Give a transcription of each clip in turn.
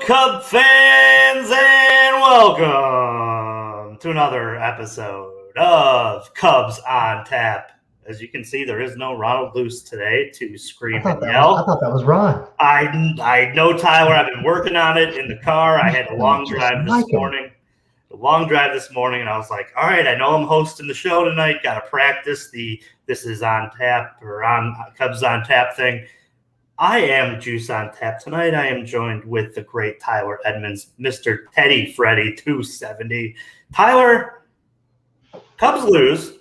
Cub fans, and welcome to another episode of Cubs on Tap. As you can see, there is no Ronald Luce today to scream and yell. I thought that was Ron. I know Tyler. I've been working on it in the car. I had a long drive this morning. And I was like, all right, I know I'm hosting the show tonight. Got to practice the This Is On Tap or on Cubs on Tap thing. I am Juice on Tap. Tonight I am joined with the great Tyler Edmonds, Mr. Teddy Freddy 270. Tyler, Cubs lose.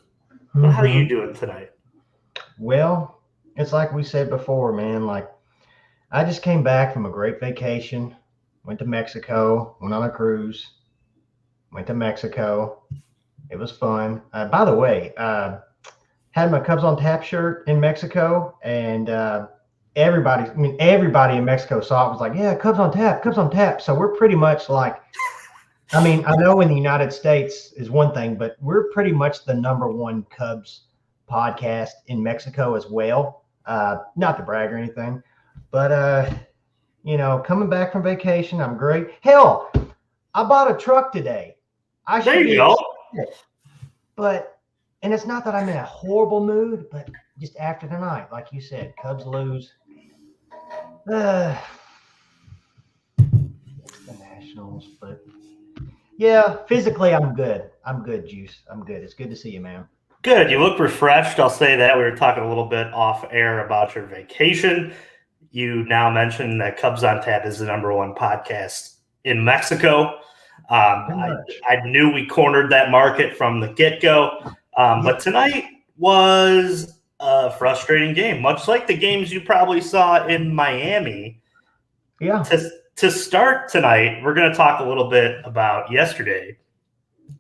But how are you doing tonight? Well, it's like we said before, man. Like, I just came back from a great vacation. Went to Mexico, went on a cruise, went to Mexico. It was fun. By the way, had my Cubs on Tap shirt in Mexico, and everybody in Mexico saw it, was like, yeah, Cubs on Tap. So we're pretty much like, I know in the United States is one thing, but we're pretty much the number one Cubs podcast in Mexico as well. Not to brag or anything, but coming back from vacation, I'm great. Hell, I bought a truck today. There you go. And it's not that I'm in a horrible mood, but just after tonight, like you said, Cubs lose. The Nationals, but yeah, physically I'm good. I'm good, Juice. I'm good. It's good to see you, man. Good. You look refreshed. I'll say that. We were talking a little bit off air about your vacation. You now mentioned that Cubs on Tap is the number one podcast in Mexico. I knew we cornered that market from the get-go. But tonight was a frustrating game, much like the games you probably saw in Miami. Yeah. To start tonight, we're going to talk a little bit about yesterday.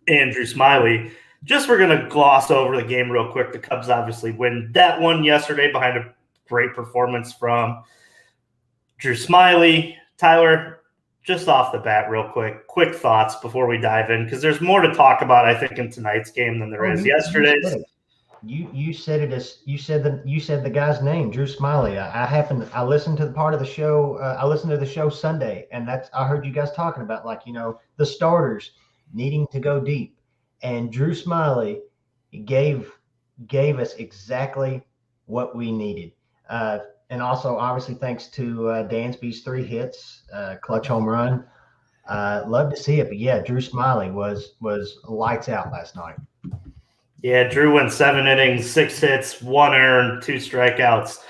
Andrew Smiley. We're going to gloss over the game real quick. The Cubs obviously win that one yesterday behind a great performance from Drew Smiley. Tyler, just off the bat, real quick thoughts before we dive in, because there's more to talk about, I think, in tonight's game than there is yesterday's. You said it as you said the guy's name, Drew Smiley. I listened to the part of the show. I listened to the show Sunday, and I heard you guys talking about, like, the starters needing to go deep, and Drew Smiley gave us exactly what we needed. And also, obviously, thanks to Dansby's 3 hits, clutch home run. Love to see it. But, yeah, Drew Smiley was lights out last night. Yeah, Drew went 7 innings, 6 hits, 1 earned, 2 strikeouts.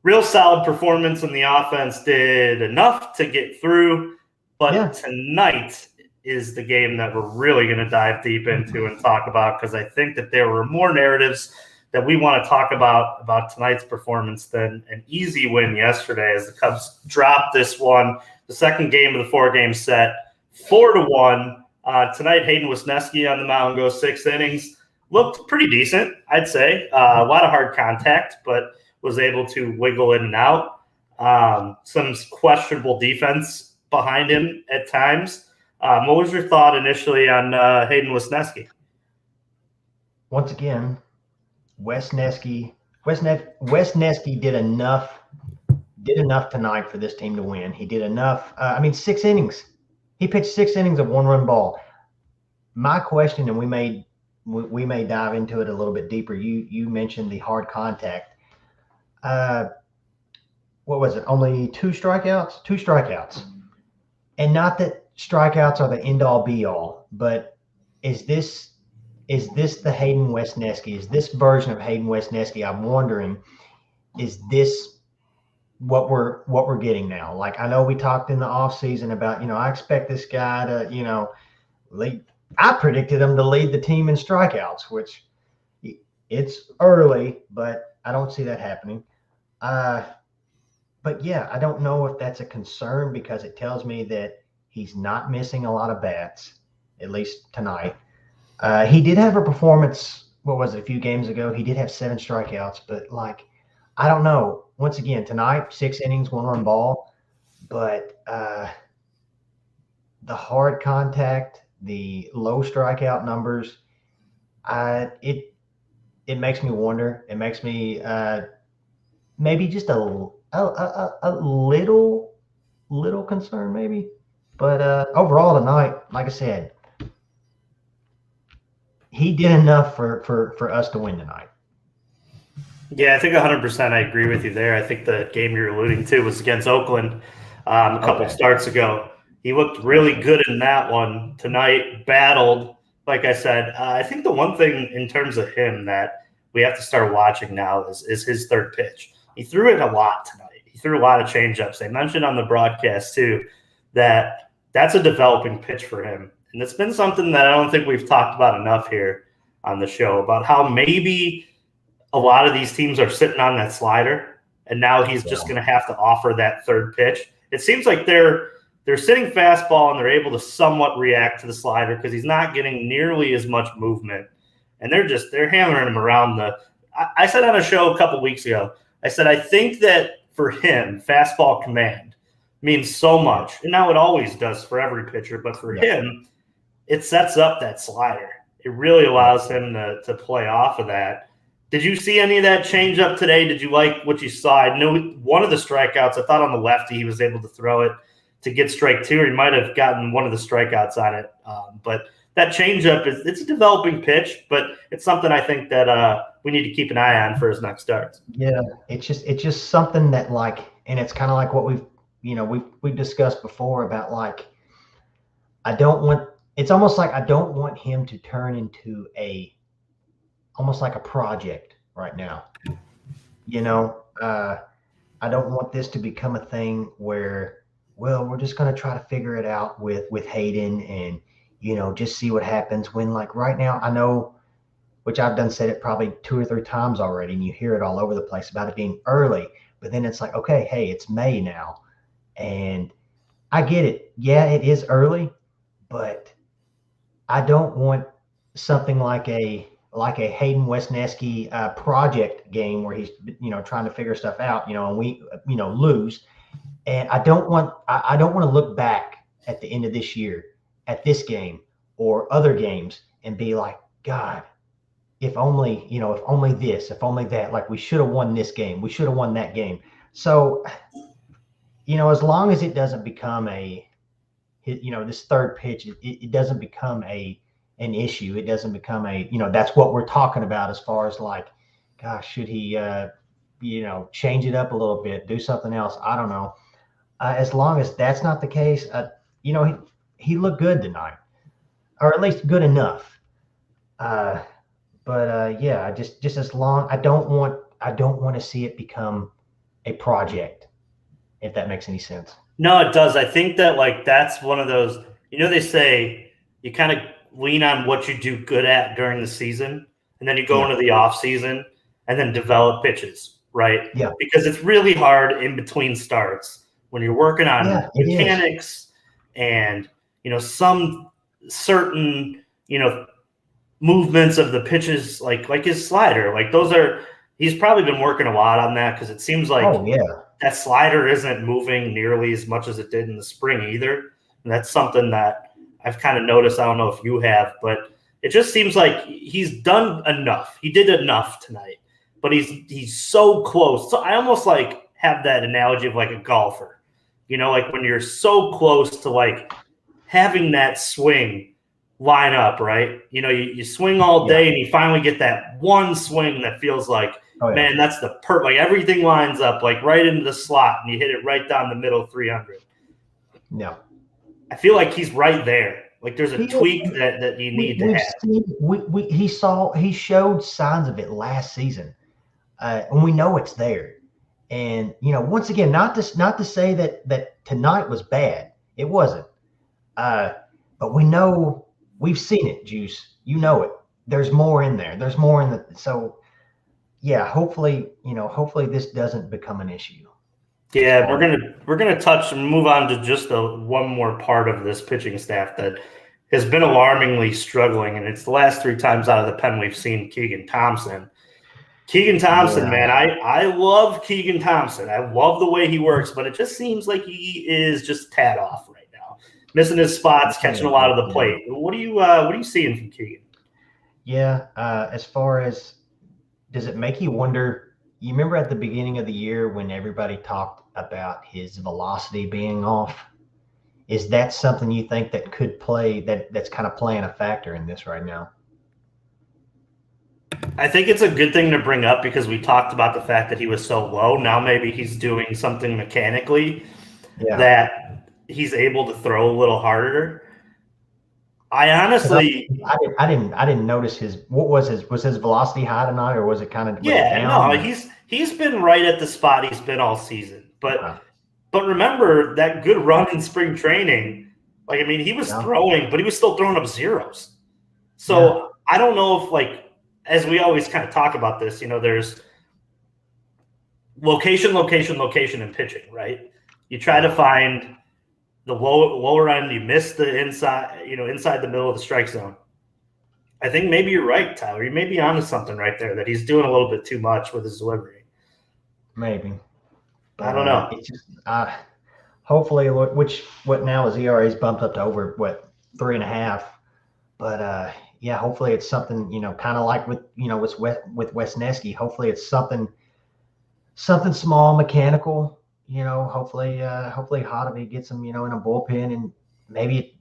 Real solid performance, and the offense did enough to get through. But Tonight is the game that we're really going to dive deep into and talk about, because I think that there were more narratives that we want to talk about tonight's performance than an easy win yesterday, as the Cubs dropped this one, the second game of the 4-game set, 4-1. Tonight, Hayden Wesneski on the mound goes 6 innings. Looked pretty decent, I'd say. A lot of hard contact, but was able to wiggle in and out. Some questionable defense behind him at times. What was your thought initially on Hayden Wesneski? Once again, Wesneski did enough tonight for this team to win. He did enough. 6 innings. He pitched 6 innings of 1-run ball. My question, and we may dive into it a little bit deeper. You mentioned the hard contact. What was it? Only 2 strikeouts? 2 strikeouts. And not that strikeouts are the end-all be-all, but is this the Hayden Wesneski? Is this version of Hayden Wesneski? I'm wondering, is this what we're getting now? Like, I know we talked in the offseason about, I expect this guy to, lead. I predicted him to lead the team in strikeouts, which it's early, but I don't see that happening. But yeah, I don't know if that's a concern, because it tells me that he's not missing a lot of bats, at least tonight. He did have a performance, what was it, a few games ago? He did have 7 strikeouts, but, like, I don't know. Once again, tonight, 6 innings, 1-run ball. But the hard contact, the low strikeout numbers, it makes me wonder. It makes me maybe just a little concerned, maybe. But overall tonight, like I said, he did enough for us to win tonight. Yeah, I think 100% I agree with you there. I think the game you're alluding to was against Oakland a couple starts ago. He looked really good in that one tonight, battled. Like I said, I think the one thing in terms of him that we have to start watching now is his third pitch. He threw it a lot tonight. He threw a lot of changeups. They mentioned on the broadcast, too, that that's a developing pitch for him. And it's been something that I don't think we've talked about enough here on the show, about how maybe a lot of these teams are sitting on that slider, and now he's just going to have to offer that third pitch. It seems like they're sitting fastball and they're able to somewhat react to the slider because he's not getting nearly as much movement, and they're hammering him around the. I said on a show a couple weeks ago, I said I think that for him, fastball command means so much, and now it always does for every pitcher, but for him, it sets up that slider. It really allows him to play off of that. Did you see any of that change up today? Did you like what you saw? I know one of the strikeouts, I thought on the lefty, he was able to throw it to get strike two. He might have gotten one of the strikeouts on it. But that changeup, it's a developing pitch, but it's something I think that we need to keep an eye on for his next starts. Yeah, it's just something that, like, and it's kind of like what we've discussed before about, like, it's almost like I don't want him to turn into almost like a project right now. I don't want this to become a thing where, well, we're just going to try to figure it out with Hayden and, just see what happens when, like, right now, I know, which I've said it probably 2 or 3 times already, and you hear it all over the place about it being early, but then it's like, okay, hey, it's May now. And I get it. Yeah, it is early, but I don't want something like a Hayden Wesneski project game where he's trying to figure stuff out, and we lose. And I don't want to look back at the end of this year at this game or other games and be like, God, if only this, if only that, like, we should have won this game, we should have won that game. So, as long as it doesn't become this third pitch, it doesn't become an issue. It doesn't become that's what we're talking about as far as, like, gosh, should he, change it up a little bit, do something else? I don't know. As long as that's not the case, he looked good tonight, or at least good enough. But yeah, just as long, I don't want to see it become a project, if that makes any sense. No, it does. I think that, like, that's one of those, they say you kind of lean on what you do good at during the season, and then you go into the off season and then develop pitches, right? Yeah. Because it's really hard in between starts when you're working on mechanics and, some certain, movements of the pitches, like his slider, like he's probably been working a lot on that, because it seems like that slider isn't moving nearly as much as it did in the spring either. And that's something that I've kind of noticed. I don't know if you have, but it just seems like he's done enough. He did enough tonight, but he's so close. So I almost like have that analogy of like a golfer, like when you're so close to like having that swing line up, right? You swing all day and you finally get that one swing that feels like, man, that's the like everything lines up like right into the slot and you hit it right down the middle 300. Yeah. I feel like he's right there. Like there's a tweak that you need to have. He showed signs of it last season, and we know it's there. And once again, not to say that tonight was bad. It wasn't. But we know, we've seen it, Juice. It. There's more in there. There's more in the. So, yeah. Hopefully this doesn't become an issue. Yeah, we're gonna touch and move on to just one more part of this pitching staff that has been alarmingly struggling, and it's the last 3 times out of the pen we've seen Keegan Thompson. Man, I love Keegan Thompson. I love the way he works, but it just seems like he is just tad off right now, missing his spots, catching a lot of the plate. What are you seeing from Keegan? Yeah, as far as, does it make you wonder? You remember at the beginning of the year when everybody talked about his velocity being off? Is that something you think that could play that's kind of playing a factor in this right now? I think it's a good thing to bring up because we talked about the fact that he was so low. Now maybe he's doing something mechanically that he's able to throw a little harder. I honestly, I didn't notice was his velocity high tonight, or was it kind of no, he's been right at the spot he's been all season. But remember that good run in spring training. Like, I mean, he was throwing, but he was still throwing up zeros. So I don't know if, like, as we always kind of talk about this, there's location in pitching, right? You try to find the lower end, you miss the inside the middle of the strike zone. I think maybe you're right, Tyler. You may be onto something right there, that he's doing a little bit too much with his delivery. Maybe. I don't know. It's just hopefully, what now is ERA's bumped up to over 3.5, but hopefully it's something, kind of like with Wesneski. Hopefully it's something small, mechanical. Hopefully Hottovy gets him, in a bullpen, and maybe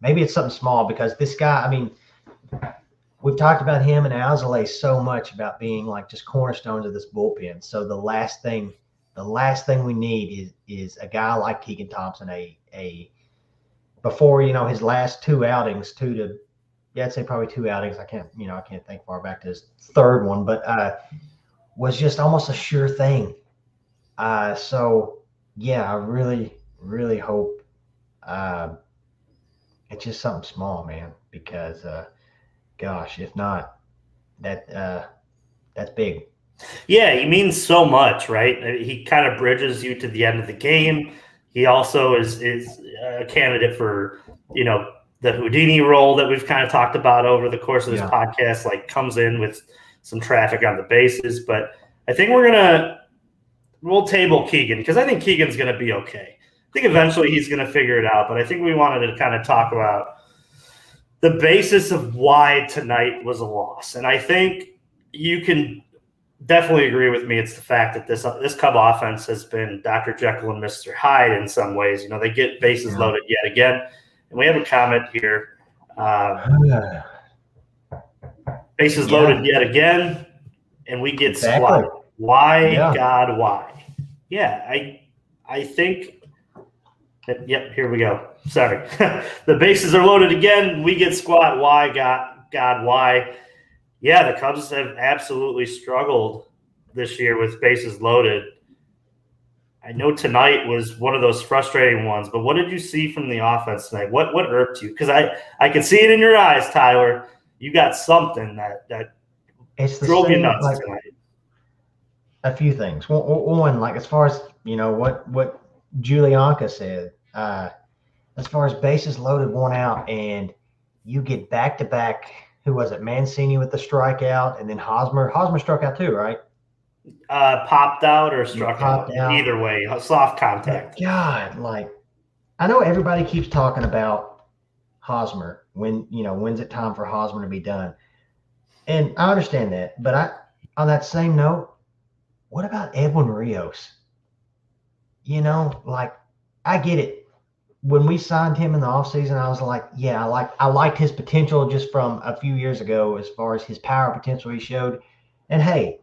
it's something small, because this guy, I mean, we've talked about him and Alzolay so much about being like just cornerstones of this bullpen. So the last thing we need is a guy like Keegan Thompson, before, his last two outings, I'd say probably 2 outings. I can't think far back to his third one, but was just almost a sure thing. So yeah, I really, really hope it's just something small, man, because gosh, if not, that's big. Yeah, he means so much, right? He kind of bridges you to the end of the game. He also is a candidate for, the Houdini role that we've kind of talked about over the course of this podcast, like comes in with some traffic on the bases. But I think we'll table Keegan, because I think Keegan's going to be okay. I think eventually he's going to figure it out. But I think we wanted to kind of talk about the basis of why tonight was a loss. And I think you can definitely agree with me. It's the fact that this Cub offense has been Dr. Jekyll and Mr. Hyde in some ways. They get bases loaded yet again. And we have a comment here. Bases loaded yet again, and we get squatted. Why, God, why? Yeah, I think that, yep, here we go. Sorry. The bases are loaded again. We get squat. Why, God, why? Yeah, the Cubs have absolutely struggled this year with bases loaded. I know tonight was one of those frustrating ones, but what did you see from the offense tonight? What irked you? Because I can see it in your eyes, Tyler. You got something that drove you nuts tonight. A few things. One, like, as far as what Julianka said, as far as bases loaded, 1 out, and you get back to back. Who was it? Mancini with the strikeout, and then Hosmer. Hosmer struck out too, right? Popped out or struck out. Either way, soft contact. God, like, I know everybody keeps talking about Hosmer, when's it time for Hosmer to be done? And I understand that, but on that same note, what about Edwin Rios? Like, I get it. When we signed him in the offseason, I was like, yeah, I liked his potential just from a few years ago, as far as his power potential he showed. And hey,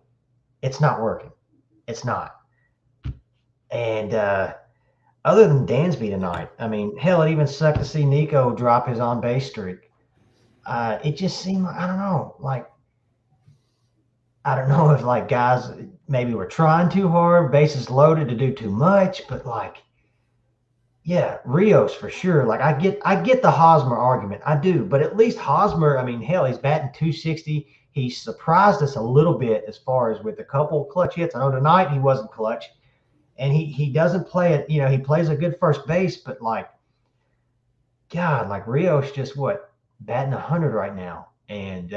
it's not working. It's not. And other than Dansby tonight, I mean, hell, it even sucked to see Nico drop his on-base streak. It just seemed like, I don't know if, like, guys maybe were trying too hard, bases loaded to do too much, but, like, yeah, Rios for sure. Like, I get the Hosmer argument. I do. But at least Hosmer, I mean, hell, he's batting .260. He surprised us a little bit as far as with a couple clutch hits. I know tonight he wasn't clutch. And he doesn't play it, he plays a good first base, but, like, God, like, Rios just batting 100 right now. And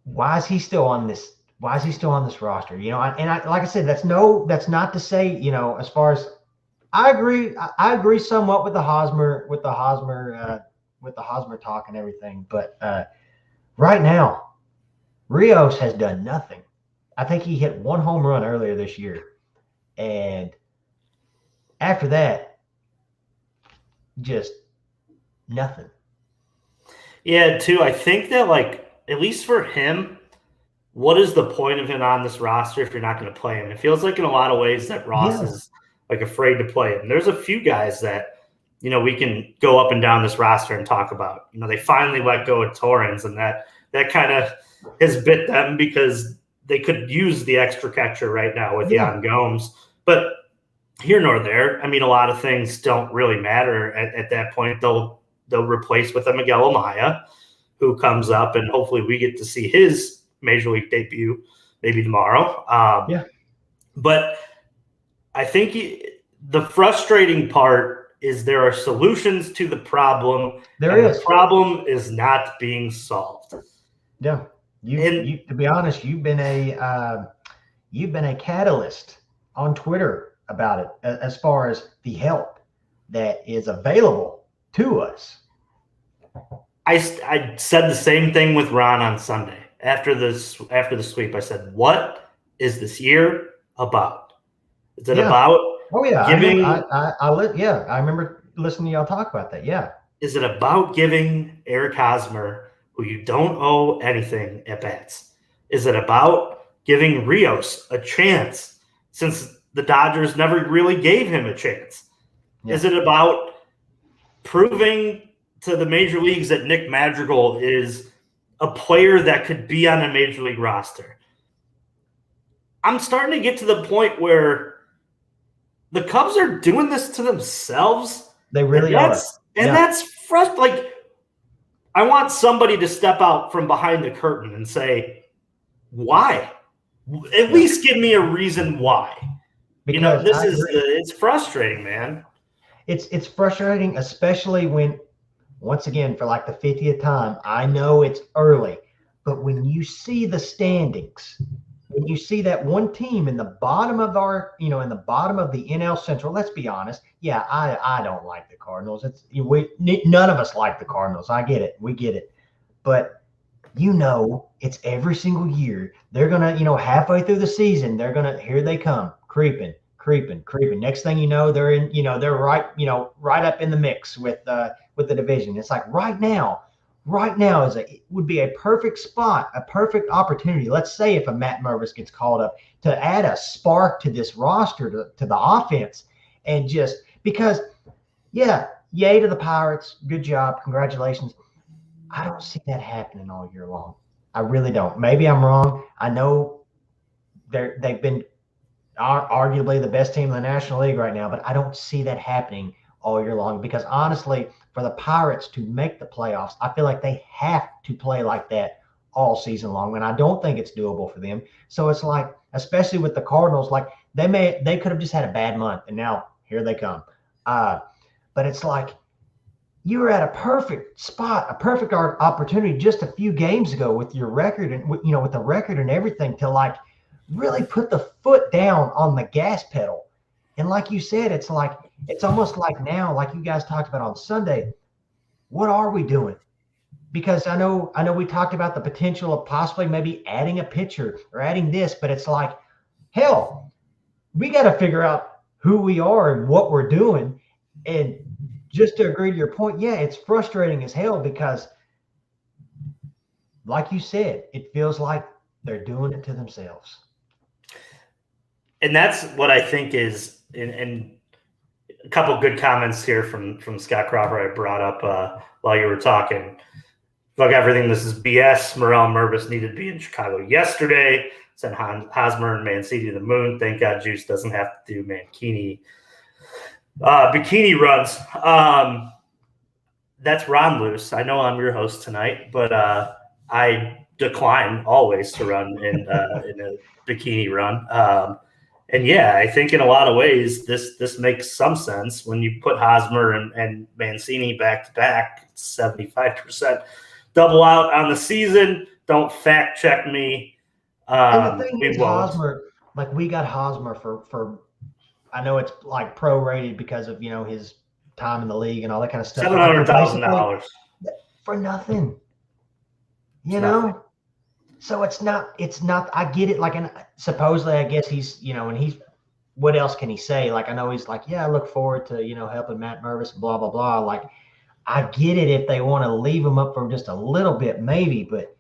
why is he still on this roster? Like I said, that's not to say, as far as I agree somewhat with the Hosmer talk and everything, but right now Rios has done nothing. I think he hit 1 home run earlier this year, and after that, just nothing. Yeah, too. I think that, like, at least for him, what is the point of him on this roster if you're not going to play him? It feels like in a lot of ways that Ross is like afraid to play him. There's a few guys that, we can go up and down this roster and talk about. They finally let go of Torrens, and that kind of has bit them because they could use the extra catcher right now with Jan Gomes. But here nor there. I mean, a lot of things don't really matter at that point. They'll replace with a Miguel Amaya, who comes up, and hopefully we get to see his Major League debut maybe tomorrow. But I think the frustrating part is there are solutions to the problem. The problem is not being solved. Yeah. You to be honest, you've been a catalyst on Twitter about it as far as the help that is available to us. I said the same thing with Ron on Sunday after the sweep. I said, "What is this year about? Is it about giving?" I remember listening to y'all talk about that. Yeah. Is it about giving Eric Hosmer, who you don't owe anything, at bats? Is it about giving Rios a chance since the Dodgers never really gave him a chance? Yeah. Is it about proving to the major leagues that Nick Madrigal is a player that could be on a major league roster? I'm starting to get to the point where the Cubs are doing this to themselves. They really are. And that's frustrating. Like, I want somebody to step out from behind the curtain and say, why? At least give me a reason why. Because it's frustrating, man. It's frustrating, especially when, once again, for like the 50th time, I know it's early, but when you see the standings, when you see that one team in the bottom of in the bottom of the NL Central, let's be honest. Yeah, I don't like the Cardinals. None of us like the Cardinals. I get it. We get it. But it's every single year. They're going to, halfway through the season, here they come, creeping. Next thing you know, they're in, they're right up in the mix with the division. It's like right now would be a perfect spot, a perfect opportunity. Let's say if a Matt Mervis gets called up to add a spark to this roster, to the offense, and just because, yay to the Pirates. Good job. Congratulations. I don't see that happening all year long. I really don't. Maybe I'm wrong. I know they've been arguably the best team in the National League right now, but I don't see that happening all year long because honestly, for the Pirates to make the playoffs, I feel like they have to play like that all season long, and I don't think it's doable for them. So it's like, especially with the Cardinals, like they could have just had a bad month, and now here they come. But it's like you were at a perfect spot, a perfect opportunity just a few games ago with your record and with the record and everything to like really put the foot down on the gas pedal. And like you said, it's almost like now, like you guys talked about on Sunday, what are we doing? Because I know we talked about the potential of possibly maybe adding a pitcher or adding this, but it's like, hell, we got to figure out who we are and what we're doing. And just to agree to your point, yeah, it's frustrating as hell because, like you said, it feels like they're doing it to themselves. And that's what I think is, and a couple of good comments here from Scott Crawford I brought up while you were talking. Fuck everything. This is BS. Morel and Mervis needed to be in Chicago yesterday. Sent Hosmer and Mancini to the moon. Thank God Juice doesn't have to do Mankini bikini runs. That's Ron Luce. I know I'm your host tonight, but I decline always to run in a bikini run. And yeah, I think in a lot of ways this makes some sense when you put Hosmer and Mancini back to back. 75% double out on the season. Don't fact check me. And the thing is, Hosmer, like we got Hosmer for I know it's like prorated because of his time in the league and all that kind of stuff. $700,000 for nothing. Nothing. So it's not, I get it. Like, and supposedly, I guess he's, and he's what else can he say? Like, I know he's like, yeah, I look forward to, helping Matt Mervis, blah, blah, blah. Like, I get it if they want to leave him up for just a little bit, maybe, but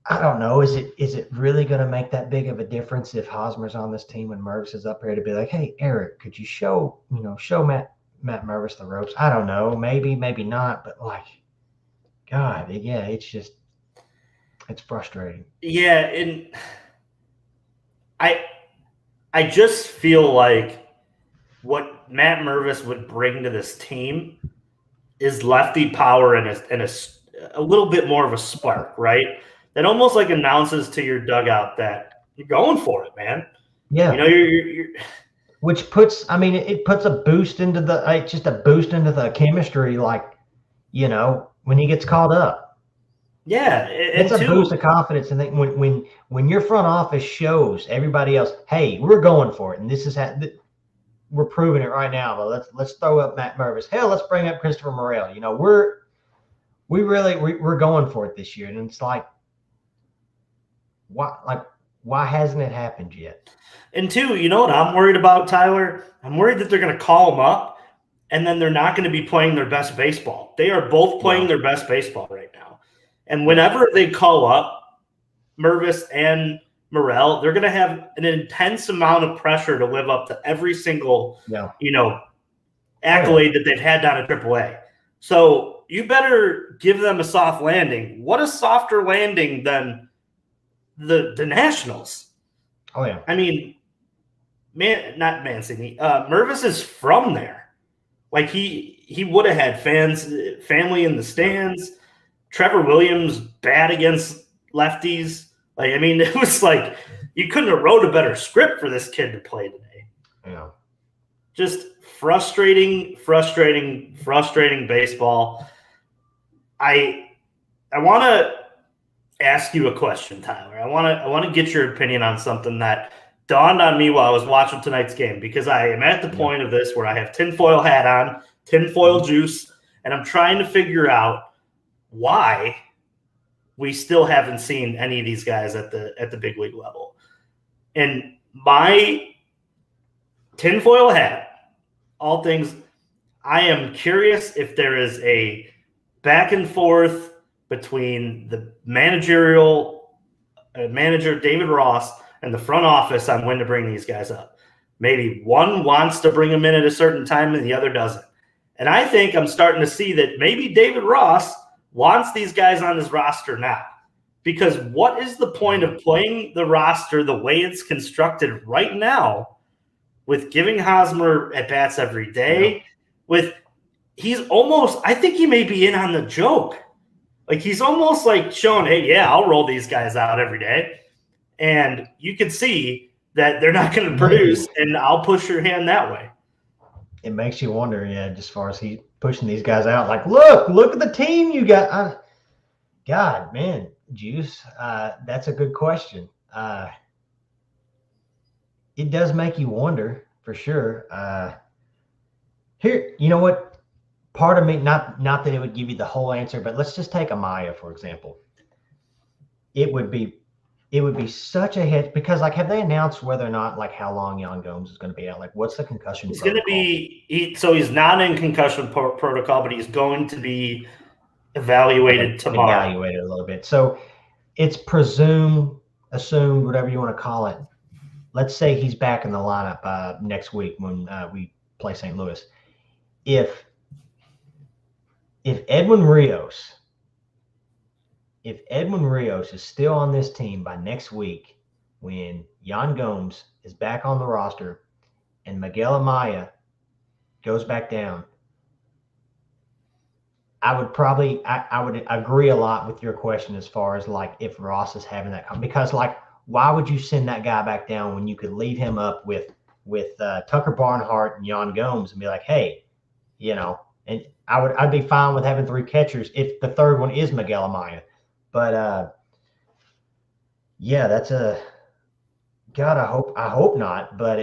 I don't know. Is it really going to make that big of a difference if Hosmer's on this team when Mervis is up here to be like, hey, Eric, could you show Matt Mervis the ropes? I don't know. Maybe, maybe not. But like, God, yeah, it's frustrating. Yeah, and I just feel like what Matt Mervis would bring to this team is lefty power and a little bit more of a spark, right? That almost like announces to your dugout that you're going for it, man. Yeah. You're which puts, it puts a boost into the chemistry, like, when he gets called up. Yeah. It's a boost of confidence. And then when your front office shows everybody else, hey, we're going for it. And this is we're proving it right now. But let's throw up Matt Mervis. Hell, let's bring up Christopher Morel. We're going for it this year. And it's like, why hasn't it happened yet? And two, you know what I'm worried about, Tyler? I'm worried that they're going to call them up and then they're not going to be playing their best baseball. They are both playing their best baseball right now. And whenever they call up Mervis and Morel, they're going to have an intense amount of pressure to live up to every single, accolade that they've had down at AAA. So you better give them a soft landing. What a softer landing than the Nationals. Oh, yeah. I mean, not Mancini. Mervis is from there. Like he would have had family in the stands. Trevor Williams bad against lefties. Like, I mean, it was like you couldn't have wrote a better script for this kid to play today. Yeah. Just frustrating baseball. I want to ask you a question, Tyler. I want to get your opinion on something that dawned on me while I was watching tonight's game, because I am at the point of this where I have tinfoil hat on, tinfoil juice, and I'm trying to figure out why we still haven't seen any of these guys at the big league level. And my tinfoil hat, all things, I am curious if there is a back and forth between the manager David Ross and the front office on when to bring these guys up. Maybe one wants to bring them in at a certain time and the other doesn't. And I think I'm starting to see that maybe David Ross wants these guys on his roster now. Because what is the point of playing the roster the way it's constructed right now, with giving Hosmer at bats every day? I think he may be in on the joke. Like, he's almost like showing, hey, yeah, I'll roll these guys out every day. And you can see that they're not going to produce, and I'll push your hand that way. It makes you wonder, as far as he's pushing these guys out. Like, look at the team you got. God, man, Juice, that's a good question. It does make you wonder, for sure. Here, you know what? Part of me, not that it would give you the whole answer, but let's just take Amaya, for example. It would be such a hit, because, like, have they announced whether or not, like, how long Yan Gomes is going to be out? Like, what's the concussion protocol? He's going to be so he's not in concussion protocol, but he's going to be evaluated tomorrow. Evaluated a little bit. So it's assumed, whatever you want to call it. Let's say he's back in the lineup next week when we play St. Louis. If Edwin Rios is still on this team by next week, when Yan Gomes is back on the roster and Miguel Amaya goes back down, I would agree a lot with your question as far as, like, if Ross is having that, because, like, why would you send that guy back down when you could leave him up with Tucker Barnhart and Yan Gomes and be like, hey, and I'd be fine with having three catchers if the third one is Miguel Amaya. But that's God, I hope not. But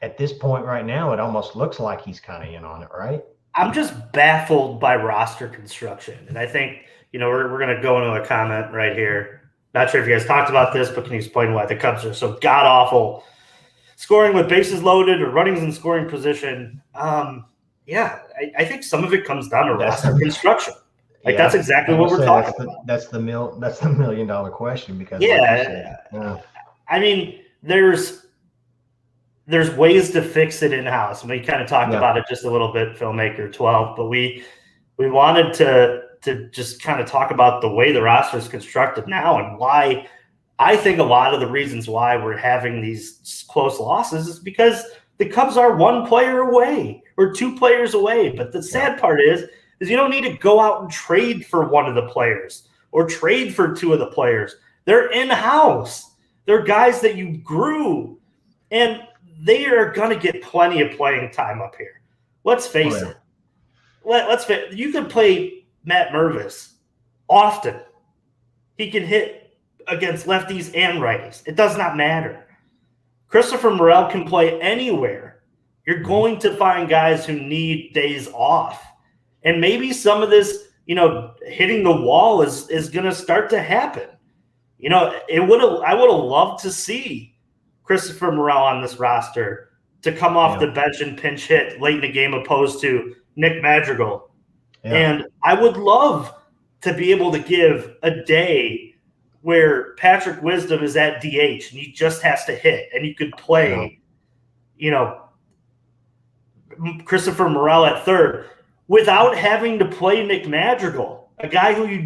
at this point right now, it almost looks like he's kind of in on it, right? I'm just baffled by roster construction. And I think, we're going to go into a comment right here. Not sure if you guys talked about this, but can you explain why the Cubs are so god-awful scoring with bases loaded or runnings in scoring position? I think some of it comes down to roster construction. That's exactly what we're talking about. That's the $1 million question because I mean, there's ways to fix it in-house. And we kind of talked about it just a little bit, Filmmaker 12, but we wanted to just kind of talk about the way the roster is constructed now and why I think a lot of the reasons why we're having these close losses is because the Cubs are one player away or two players away. But the sad part is you don't need to go out and trade for one of the players or trade for two of the players. They're in-house. They're guys that you grew, and they are going to get plenty of playing time up here. Let's face it. You can play Matt Mervis often. He can hit against lefties and righties. It does not matter. Christopher Morel can play anywhere. You're going to find guys who need days off. And maybe some of this, hitting the wall is going to start to happen. I would have loved to see Christopher Morel on this roster to come off the bench and pinch hit late in the game opposed to Nick Madrigal. Yeah. And I would love to be able to give a day where Patrick Wisdom is at DH and he just has to hit and you could play, Christopher Morel at third without having to play Nick Madrigal, a guy who you're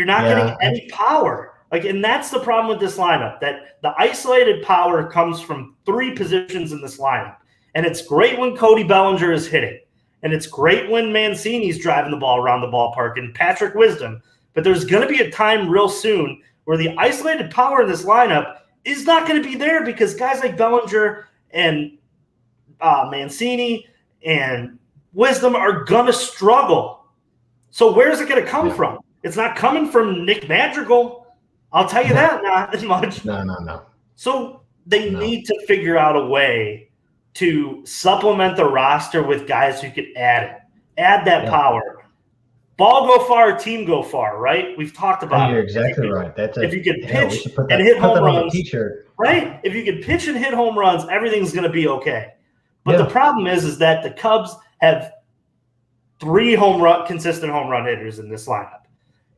not getting any power. And that's the problem with this lineup, that the isolated power comes from three positions in this lineup. And it's great when Cody Bellinger is hitting. And it's great when Mancini's driving the ball around the ballpark and Patrick Wisdom. But there's going to be a time real soon where the isolated power in this lineup is not going to be there because guys like Bellinger and Mancini and Wisdom are going to struggle. So where's it going to come from? It's not coming from Nick Madrigal. I'll tell you that, not as much. No. So they need to figure out a way to supplement the roster with guys who can add that power. Ball go far, team go far, right? We've talked about You're exactly right. If you can pitch and hit home runs, right? If you can pitch and hit home runs, everything's going to be okay. But the problem is that the Cubs have 3 consistent home run hitters in this lineup,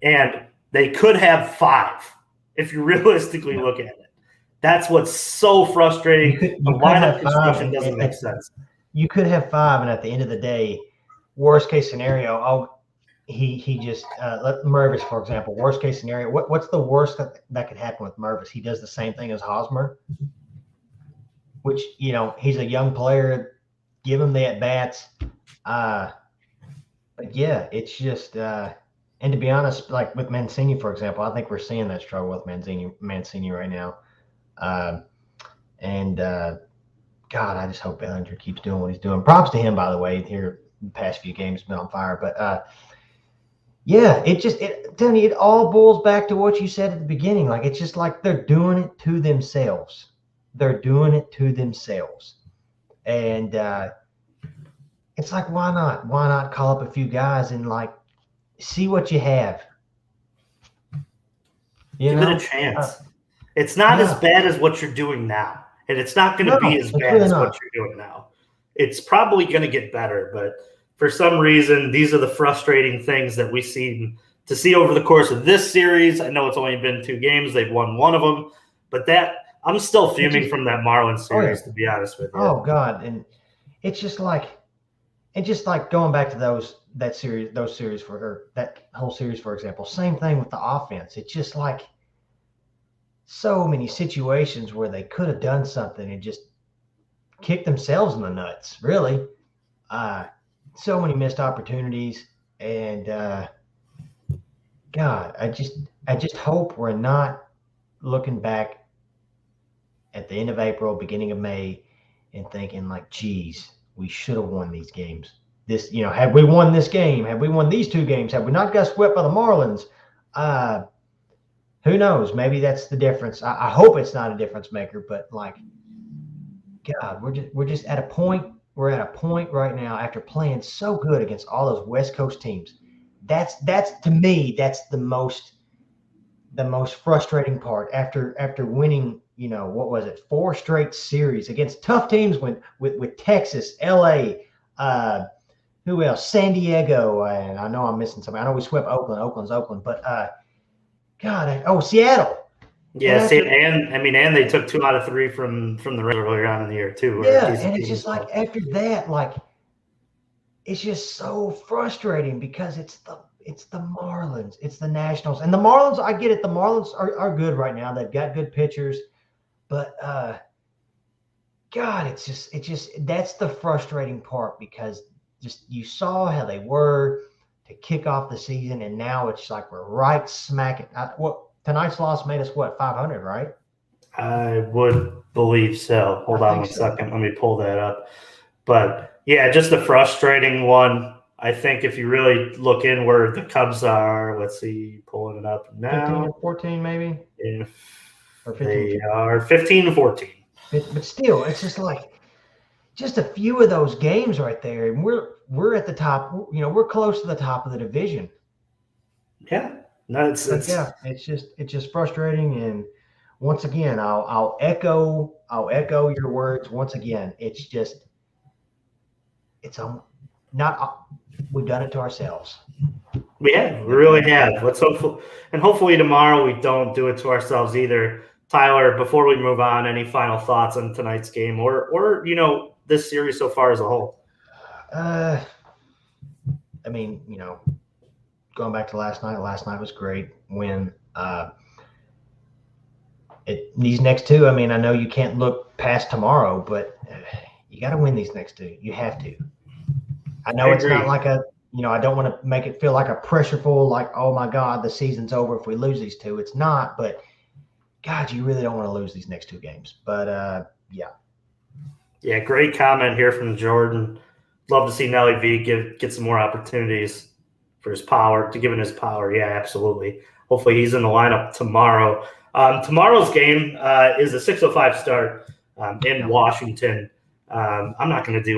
and they could have 5 if you realistically look at it. That's what's so frustrating. The lineup construction doesn't make sense. You could have 5, and at the end of the day, worst case scenario, he just let Mervis, for example. Worst case scenario, what's the worst that could happen with Mervis? He does the same thing as Hosmer, which he's a young player. Give him the at bats. But yeah, it's just and to be honest, like with Mancini, for example, I think we're seeing that struggle with Mancini right now. God, I just hope Bellinger keeps doing what he's doing. Props to him, by the way. Here, the past few games been on fire, but Tony, it all boils back to what you said at the beginning. Like it's just like they're doing it to themselves. And it's like, why not? Why not call up a few guys and see what you have? Give it a chance. It's not as bad as what you're doing now. And it's not going to be as bad as what you're doing now. It's probably going to get better. But for some reason, these are the frustrating things that we seem to see over the course of this series. I know it's only been 2 games. They've won 1 of them. But I'm still fuming from that Marlins series, to be honest with you. Oh, God. And it's just like going back to that whole series, for example. Same thing with the offense. It's just like so many situations where they could have done something and just kicked themselves in the nuts, really. So many missed opportunities. And God, I just hope we're not looking back at the end of April, beginning of May, and thinking geez, we should have won these games. Had we won this game, had we won these 2 games, had we not got swept by the Marlins, who knows? Maybe that's the difference. I hope it's not a difference maker, but God, we're just at a point. We're at a point right now after playing so good against all those West Coast teams. That's to me, that's the most the most frustrating part after winning, what was it, 4 straight series against tough teams with Texas, LA, who else? San Diego, and I know I'm missing something. I know we swept Oakland. Oakland, but Seattle. Yeah, and they took 2 out of 3 from the Reds earlier on in the year too. Yeah, and it's just like after that, like it's just so frustrating because it's the Marlins, it's the Nationals, and the Marlins. I get it. The Marlins are good right now. They've got good pitchers, but God, it's just that's the frustrating part because just you saw how they were to kick off the season, and now it's like we're right smack it. Tonight's loss made us 500, right? I would believe so. Hold on one second. Let me pull that up. But yeah, just a frustrating one. I think if you really look inward, the Cubs are, let's see, pulling it up now. 15 or 14 maybe? Or 15. They are 15 and 14. But still, it's just like just a few of those games right there, and we're at the top. We're close to the top of the division. Yeah, no, it's just frustrating. And once again, I'll echo your words. Once again, it's not. We've done it to ourselves. We really have. Let's hopefully tomorrow we don't do it to ourselves either. Tyler, before we move on, any final thoughts on tonight's game or this series so far as a whole? I mean, going back to last night was great. When these next 2, I mean, I know you can't look past tomorrow, but you got to win these next 2. You have to. I know it's not like I don't want to make it feel like a pressureful, like, oh my God, the season's over if we lose these 2. It's not, but God, you really don't want to lose these next 2 games. But yeah. Yeah, great comment here from Jordan. Love to see Nelly V get some more opportunities for his power, given his power. Yeah, absolutely. Hopefully he's in the lineup tomorrow. Tomorrow's game is a 6:05 start in Washington. I'm not going to do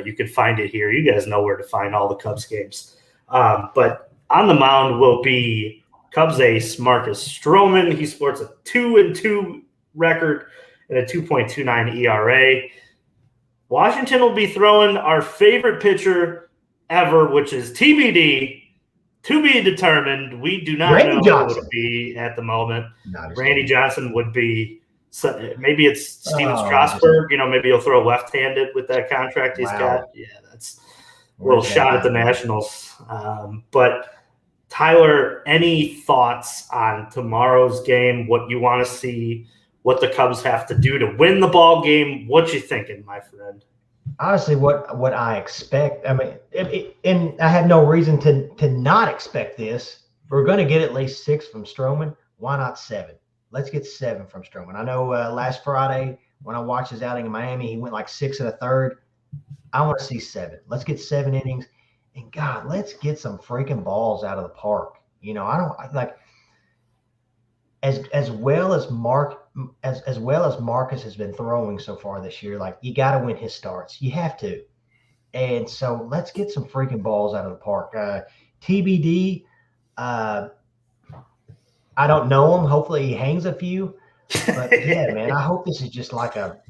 you can find it here. You guys know where to find all the Cubs games. But on the mound will be Cubs ace Marcus Stroman. He sports a 2-2 record and a 2.29 ERA. Washington will be throwing our favorite pitcher ever, which is TBD, to be determined. We do not know who it would be at the moment. Randy Johnson would be – maybe it's Steven Strasburg. Maybe he'll throw left-handed with that contract he's got. Yeah, that's a little shot at the Nationals. But, Tyler, any thoughts on tomorrow's game, what you want to see, what the Cubs have to do to win the ball game? What you thinking, my friend? Honestly, what I expect, I mean, and I have no reason to not expect this. We're going to get at least 6 from Stroman. Why not 7? Let's get 7 from Stroman. I know last Friday when I watched his outing in Miami, he went like 6 1/3. I want to see 7. Let's get 7 innings. And God, let's get some freaking balls out of the park. I don't like as well as Marcus has been throwing so far this year. Like, you got to win his starts. You have to. And so let's get some freaking balls out of the park. TBD. I don't know him. Hopefully he hangs a few. But yeah, man, I hope this is just like a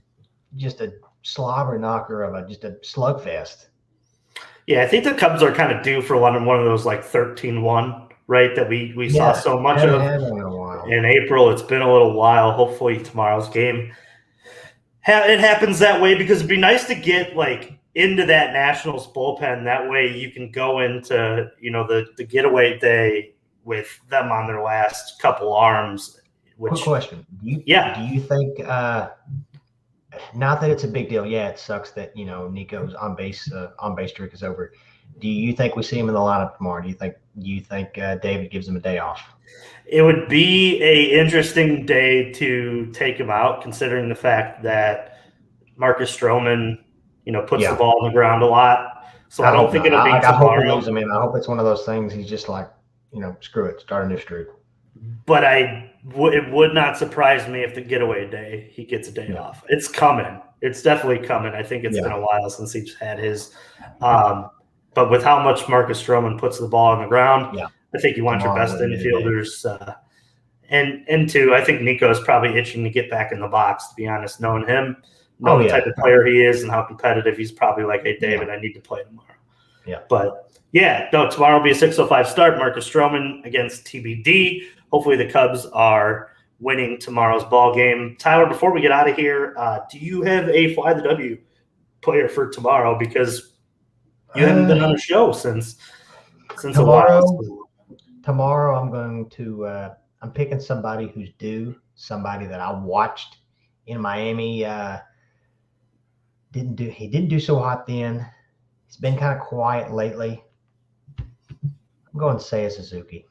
slobber knocker of just a slugfest. Yeah, I think the Cubs are kind of due for one of those like 13-1, right? That we saw so much of in April. It's been a little while. Hopefully tomorrow's game, it happens that way, because it'd be nice to get like into that Nationals bullpen. That way you can go into the getaway day with them on their last couple arms. Quick question: Do you think? Not that it's a big deal. Yeah, it sucks that Nico's on base streak is over. Do you think we see him in the lineup tomorrow? Do you think David gives him a day off? It would be a interesting day to take him out, considering the fact that Marcus Stroman, puts the ball on the ground a lot. So I don't think it'll be tomorrow. I hope he leaves him in. I hope it's one of those things. He's just like, screw it, start a new streak. But it would not surprise me if the getaway day he gets a day off. It's coming. It's definitely coming. I think it's been a while since he's had his. But with how much Marcus Stroman puts the ball on the ground, I think you want your best infielders And two, I think Nico is probably itching to get back in the box, to be honest, knowing him, knowing the type of player he is and how competitive. He's probably like, hey, David, I need to play tomorrow. Yeah. But, no, tomorrow will be a 6:05 start. Marcus Stroman against TBD. Hopefully the Cubs are winning tomorrow's ball game. Tyler, before we get out of here, do you have a Fly the W player for tomorrow? Because you haven't been on a show since a while. Tomorrow I'm going to I'm picking somebody who's due, somebody that I watched in Miami. He didn't do so hot then. He's been kind of quiet lately. I'm going to Seiya Suzuki.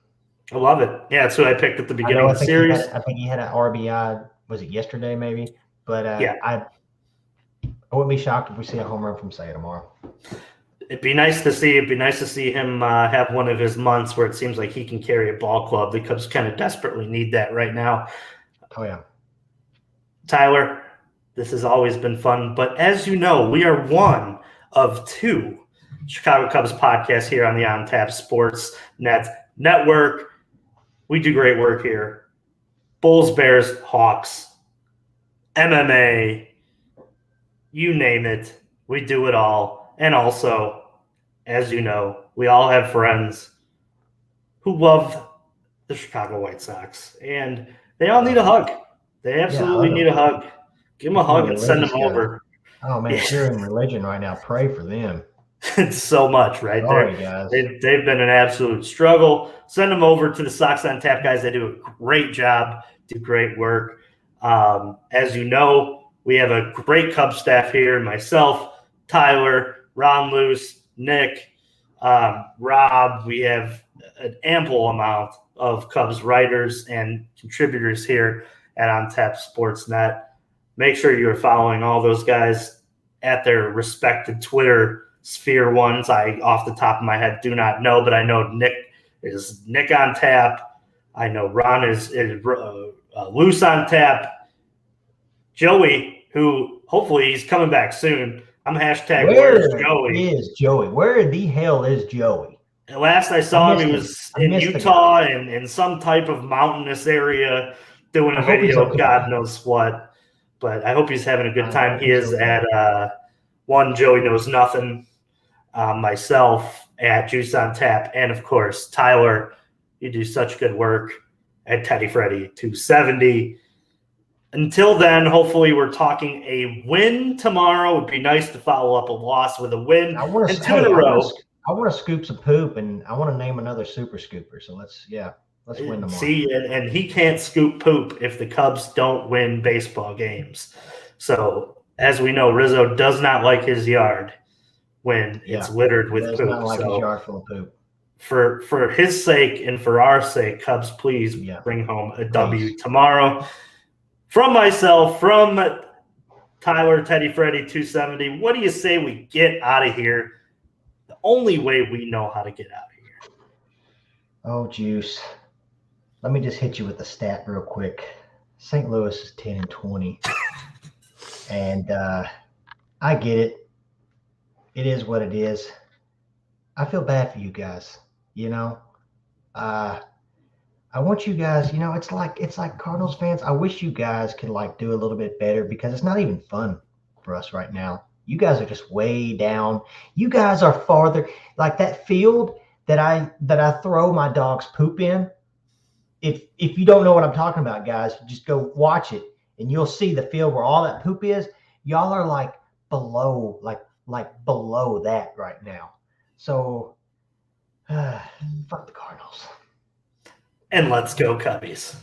I love it. Yeah, that's who I picked at the beginning of the series. I think he had an RBI. Was it yesterday maybe? But I wouldn't be shocked if we see a home run from Seiya tomorrow. It'd be nice to see. It'd be nice to see him have one of his months where it seems like he can carry a ball club. The Cubs kind of desperately need that right now. Oh, yeah. Tyler, this has always been fun. But as you know, we are one of two Chicago Cubs podcasts here on the On Tap Sports Network. We do great work here. Bulls, Bears, Hawks, MMA, you name it. We do it all. And also, as you know, we all have friends who love the Chicago White Sox. And they all need a hug. They absolutely need a hug. Give them a hug and send them over. Oh, man, if you're in religion right now, pray for them. It's so much, right? Sorry, guys. They've been an absolute struggle. Send them over to the Sox on Tap guys. They do a great job, do great work. As you know, we have a great Cubs staff here. Myself, Tyler, Ron Luce, Nick, Rob. We have an ample amount of Cubs writers and contributors here at On Tap Sportsnet. Make sure you are following all those guys at their respected Twitter sphere ones. I, off the top of my head, do not know, but I know Nick is Nick on Tap. I know Ron is Loose on Tap. Joey, who hopefully he's coming back soon. I'm hashtag where's Joey? Is Joey? Where the hell is Joey? And last I saw him, he was in Utah and in some type of mountainous area doing a video, God knows what. But I hope he's having a good time. He is at one Joey Knows Nothing, myself at Juice on Tap, and of course Tyler. You do such good work at Teddy Freddy 270. Until then, hopefully we're talking a win tomorrow. It'd be nice to follow up a loss with a win. I want to scoop some poop, and I want to name another super scooper. So let's win tomorrow. See, and he can't scoop poop if the Cubs don't win baseball games. So as we know, Rizzo does not like his yard when it's littered with poop. Does not like his yard full of poop. For his sake and for our sake, Cubs, please bring home a W tomorrow. From myself, from Tyler, Teddy Freddy 270, what do you say we get out of here the only way we know how to get out of here? Oh, Juice. Let me just hit you with the stat real quick. St. Louis is 10-20. And I get it. It is what it is. I feel bad for you guys, I want you guys, it's like Cardinals fans. I wish you guys could do a little bit better because it's not even fun for us right now. You guys are just way down. You guys are farther, like that field that I throw my dog's poop in. If you don't know what I'm talking about, guys, just go watch it and you'll see the field where all that poop is. Y'all are below that right now. So fuck the Cardinals. And let's go Cubbies.